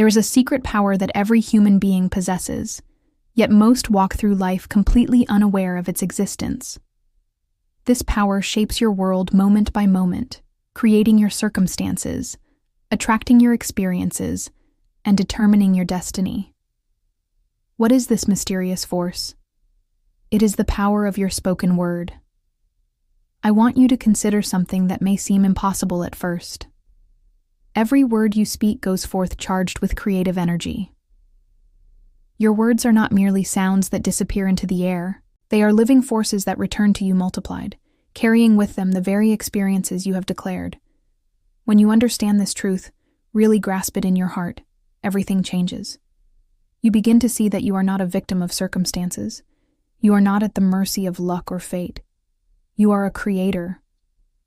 There is a secret power that every human being possesses, yet most walk through life completely unaware of its existence. This power shapes your world moment by moment, creating your circumstances, attracting your experiences, and determining your destiny. What is this mysterious force? It is the power of your spoken word. I want you to consider something that may seem impossible at first. Every word you speak goes forth charged with creative energy. Your words are not merely sounds that disappear into the air. They are living forces that return to you multiplied, carrying with them the very experiences you have declared. When you understand this truth, really grasp it in your heart, everything changes. You begin to see that you are not a victim of circumstances. You are not at the mercy of luck or fate. You are a creator,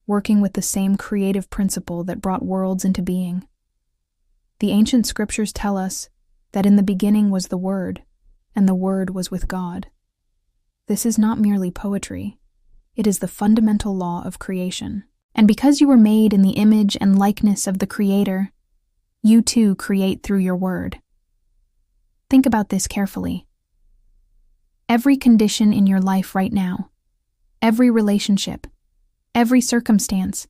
working with the same creative principle that brought worlds into being. The ancient scriptures tell us that in the beginning was the Word, and the Word was with God. This is not merely poetry. It is the fundamental law of creation. And because you were made in the image and likeness of the Creator, you too create through your word. Think about this carefully. Every condition in your life right now, every relationship, every circumstance,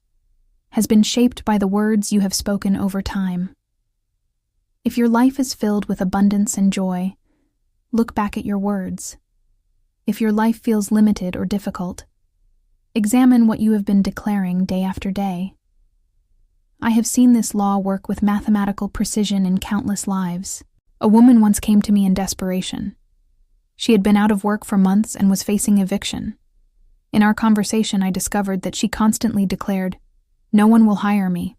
has been shaped by the words you have spoken over time. If your life is filled with abundance and joy, look back at your words. If your life feels limited or difficult, examine what you have been declaring day after day. I have seen this law work with mathematical precision in countless lives. A woman once came to me in desperation. She had been out of work for months and was facing eviction. In our conversation, I discovered that she constantly declared, "No one will hire me.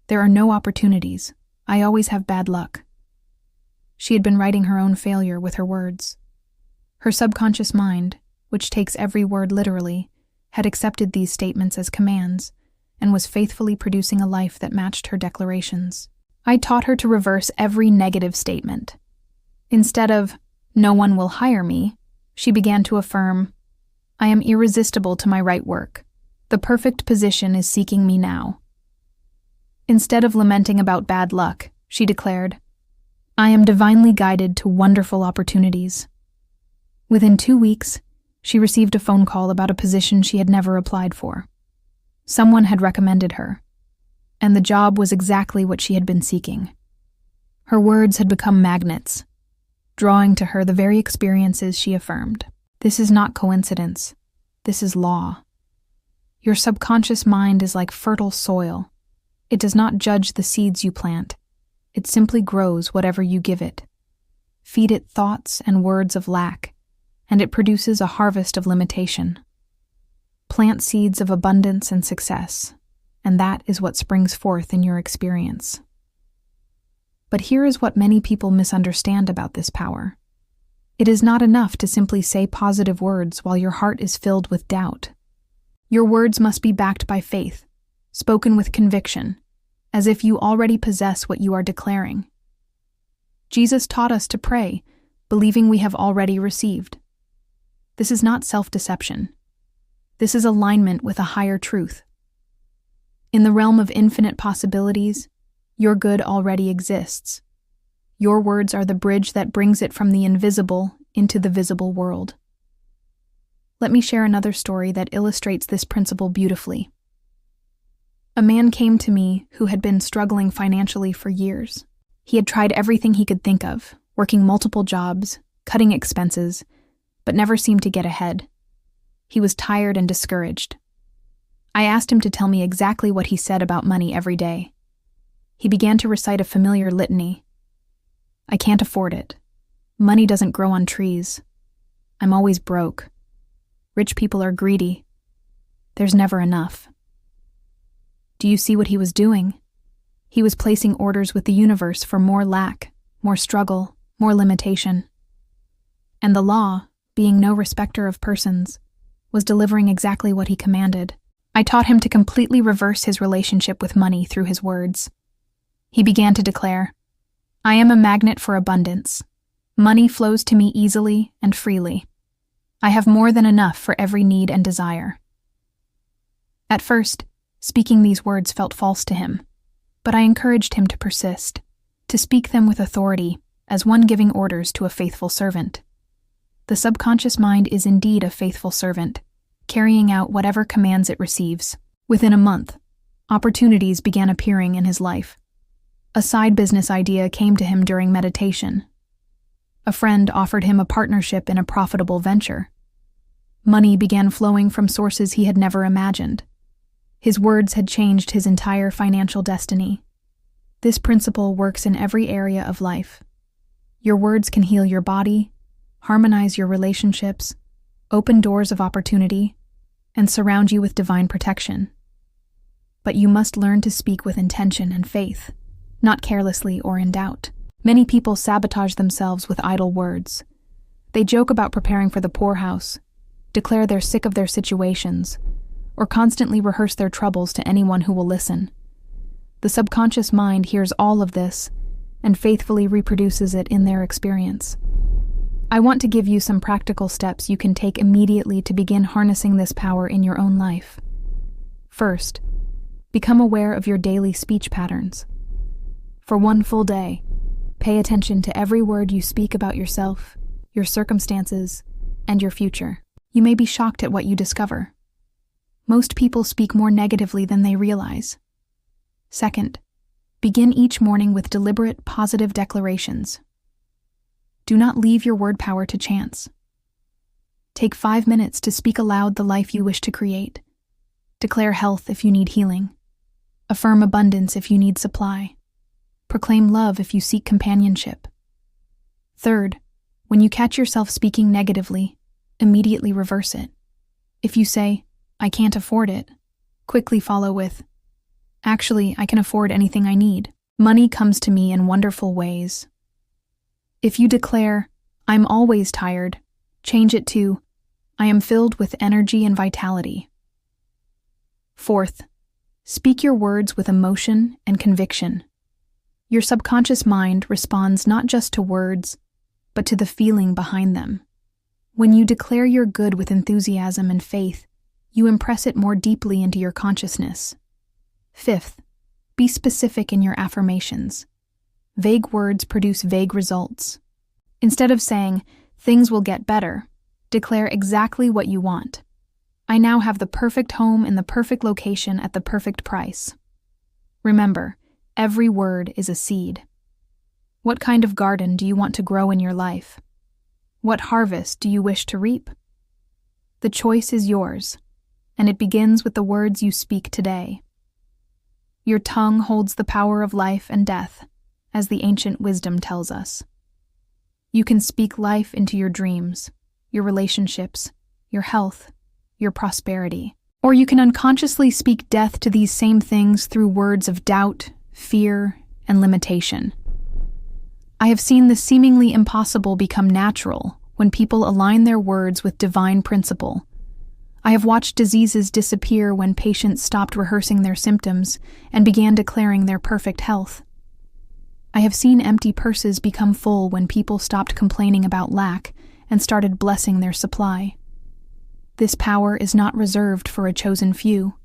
There are no opportunities. I always have bad luck." She had been writing her own failure with her words. Her subconscious mind, which takes every word literally, had accepted these statements as commands and was faithfully producing a life that matched her declarations. I taught her to reverse every negative statement. Instead of, "No one will hire me," she began to affirm, "I am irresistible to my right work. The perfect position is seeking me now." Instead of lamenting about bad luck, she declared, "I am divinely guided to wonderful opportunities." Within 2 weeks, she received a phone call about a position she had never applied for. Someone had recommended her, and the job was exactly what she had been seeking. Her words had become magnets, drawing to her the very experiences she affirmed. This is not coincidence. This is law. Your subconscious mind is like fertile soil. It does not judge the seeds you plant. It simply grows whatever you give it. Feed it thoughts and words of lack, and it produces a harvest of limitation. Plant seeds of abundance and success, and that is what springs forth in your experience. But here is what many people misunderstand about this power. It is not enough to simply say positive words while your heart is filled with doubt. Your words must be backed by faith, spoken with conviction, as if you already possess what you are declaring. Jesus taught us to pray, believing we have already received. This is not self-deception. This is alignment with a higher truth. In the realm of infinite possibilities, your good already exists. Your words are the bridge that brings it from the invisible into the visible world. Let me share another story that illustrates this principle beautifully. A man came to me who had been struggling financially for years. He had tried everything he could think of, working multiple jobs, cutting expenses, but never seemed to get ahead. He was tired and discouraged. I asked him to tell me exactly what he said about money every day. He began to recite a familiar litany. "I can't afford it. Money doesn't grow on trees. I'm always broke. Rich people are greedy. There's never enough." Do you see what he was doing? He was placing orders with the universe for more lack, more struggle, more limitation. And the law, being no respecter of persons, was delivering exactly what he commanded. I taught him to completely reverse his relationship with money through his words. He began to declare, "I am a magnet for abundance. Money flows to me easily and freely. I have more than enough for every need and desire." At first, speaking these words felt false to him, but I encouraged him to persist, to speak them with authority, as one giving orders to a faithful servant. The subconscious mind is indeed a faithful servant, carrying out whatever commands it receives. Within a month, opportunities began appearing in his life. A side business idea came to him during meditation. A friend offered him a partnership in a profitable venture. Money began flowing from sources he had never imagined. His words had changed his entire financial destiny. This principle works in every area of life. Your words can heal your body, harmonize your relationships, open doors of opportunity, and surround you with divine protection. But you must learn to speak with intention and faith, not carelessly or in doubt. Many people sabotage themselves with idle words. They joke about preparing for the poorhouse, declare they're sick of their situations, or constantly rehearse their troubles to anyone who will listen. The subconscious mind hears all of this and faithfully reproduces it in their experience. I want to give you some practical steps you can take immediately to begin harnessing this power in your own life. First, become aware of your daily speech patterns. For one full day, pay attention to every word you speak about yourself, your circumstances, and your future. You may be shocked at what you discover. Most people speak more negatively than they realize. Second, begin each morning with deliberate, positive declarations. Do not leave your word power to chance. Take 5 minutes to speak aloud the life you wish to create. Declare health if you need healing. Affirm abundance if you need supply. Proclaim love if you seek companionship. Third, when you catch yourself speaking negatively, immediately reverse it. If you say, "I can't afford it," quickly follow with, "Actually, I can afford anything I need. Money comes to me in wonderful ways." If you declare, "I'm always tired," change it to, "I am filled with energy and vitality." Fourth, speak your words with emotion and conviction. Your subconscious mind responds not just to words, but to the feeling behind them. When you declare your good with enthusiasm and faith, you impress it more deeply into your consciousness. Fifth, be specific in your affirmations. Vague words produce vague results. Instead of saying, "Things will get better," declare exactly what you want. "I now have the perfect home in the perfect location at the perfect price." Remember, every word is a seed. What kind of garden do you want to grow in your life? What harvest do you wish to reap? The choice is yours, and it begins with the words you speak today. Your tongue holds the power of life and death, as the ancient wisdom tells us. You can speak life into your dreams, your relationships, your health, your prosperity. Or you can unconsciously speak death to these same things through words of doubt, fear, and limitation. I have seen the seemingly impossible become natural when people align their words with divine principle. I have watched diseases disappear when patients stopped rehearsing their symptoms and began declaring their perfect health. I have seen empty purses become full when people stopped complaining about lack and started blessing their supply. This power is not reserved for a chosen few.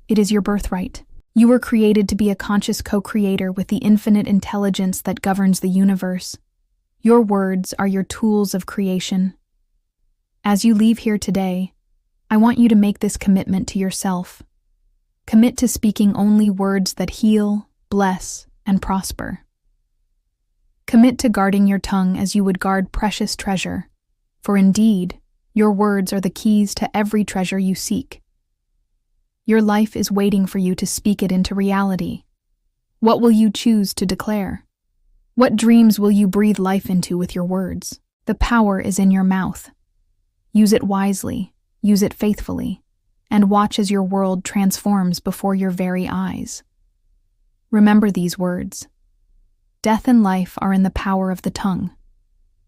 It is your birthright. You were created to be a conscious co-creator with the infinite intelligence that governs the universe. Your words are your tools of creation. As you leave here today, I want you to make this commitment to yourself. Commit to speaking only words that heal, bless, and prosper. Commit to guarding your tongue as you would guard precious treasure, for indeed, your words are the keys to every treasure you seek. Your life is waiting for you to speak it into reality. What will you choose to declare? What dreams will you breathe life into with your words? The power is in your mouth. Use it wisely, use it faithfully, and watch as your world transforms before your very eyes. Remember these words. Death and life are in the power of the tongue.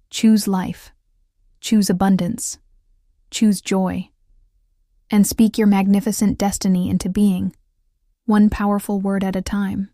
Choose life. Choose abundance. Choose joy. And speak your magnificent destiny into being, one powerful word at a time.